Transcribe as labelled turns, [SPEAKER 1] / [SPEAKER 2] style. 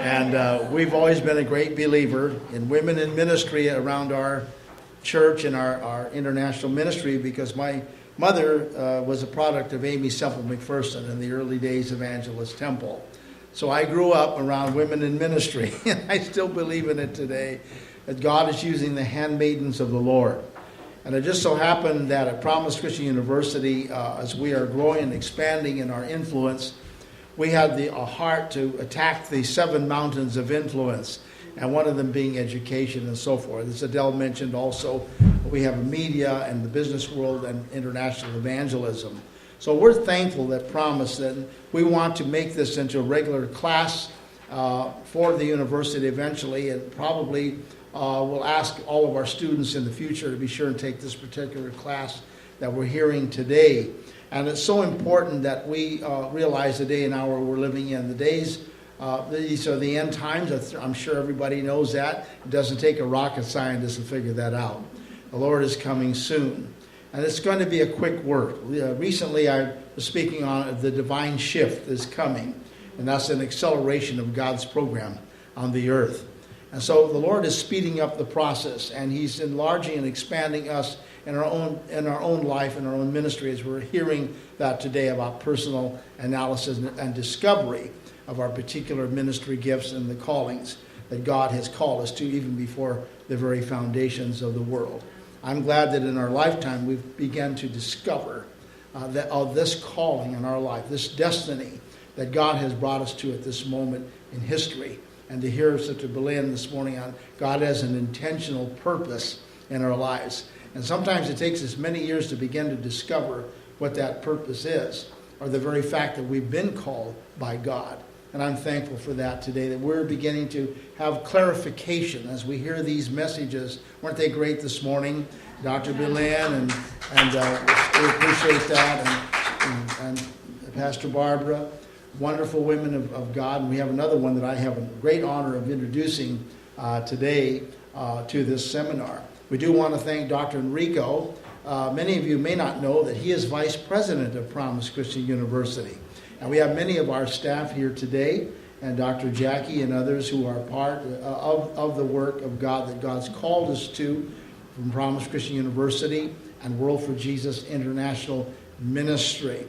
[SPEAKER 1] And we've always been a great believer in women in ministry around our church and our international ministry, because my mother was a product of Amy Semple McPherson in the early days of Angela's Temple. So I grew up around women in ministry, and I still believe in it today, that God is using the handmaidens of the Lord. And it just so happened that at Promise Christian University, as we are growing and expanding in our influence, we had a heart to attack the 7 mountains of influence, and one of them being education and so forth. As Adele mentioned also, we have media and the business world and international evangelism. So we're thankful that Promise, that we want to make this into a regular class for the university eventually, and probably we'll ask all of our students in the future to be sure and take this particular class that we're hearing today. And it's so important that we realize the day and hour we're living in. The days, these are the end times. I'm sure everybody knows that. It doesn't take a rocket scientist to figure that out. The Lord is coming soon. And it's going to be a quick work. Recently I was speaking on the divine shift is coming. And that's an acceleration of God's program on the earth. And so the Lord is speeding up the process, and He's enlarging and expanding us in our own life and our own ministry, as we're hearing that today about personal analysis and discovery of our particular ministry gifts and the callings that God has called us to, even before the very foundations of the world. I'm glad that in our lifetime we've begun to discover this calling in our life, this destiny that God has brought us to at this moment in history. And to hear Sister Belen this morning on God has an intentional purpose in our lives. And sometimes it takes us many years to begin to discover what that purpose is, or the very fact that we've been called by God. And I'm thankful for that today, that we're beginning to have clarification as we hear these messages. Weren't they great this morning? Dr. Belen, and we appreciate that, and Pastor Barbara. Wonderful women of God. And we have another one that I have a great honor of introducing today to this seminar. We do want to thank Dr. Enrico. Many of you may not know that he is Vice President of Promise Christian University. And we have many of our staff here today, and Dr. Jackie and others who are part of the work of God that God's called us to from Promise Christian University and World for Jesus International Ministry.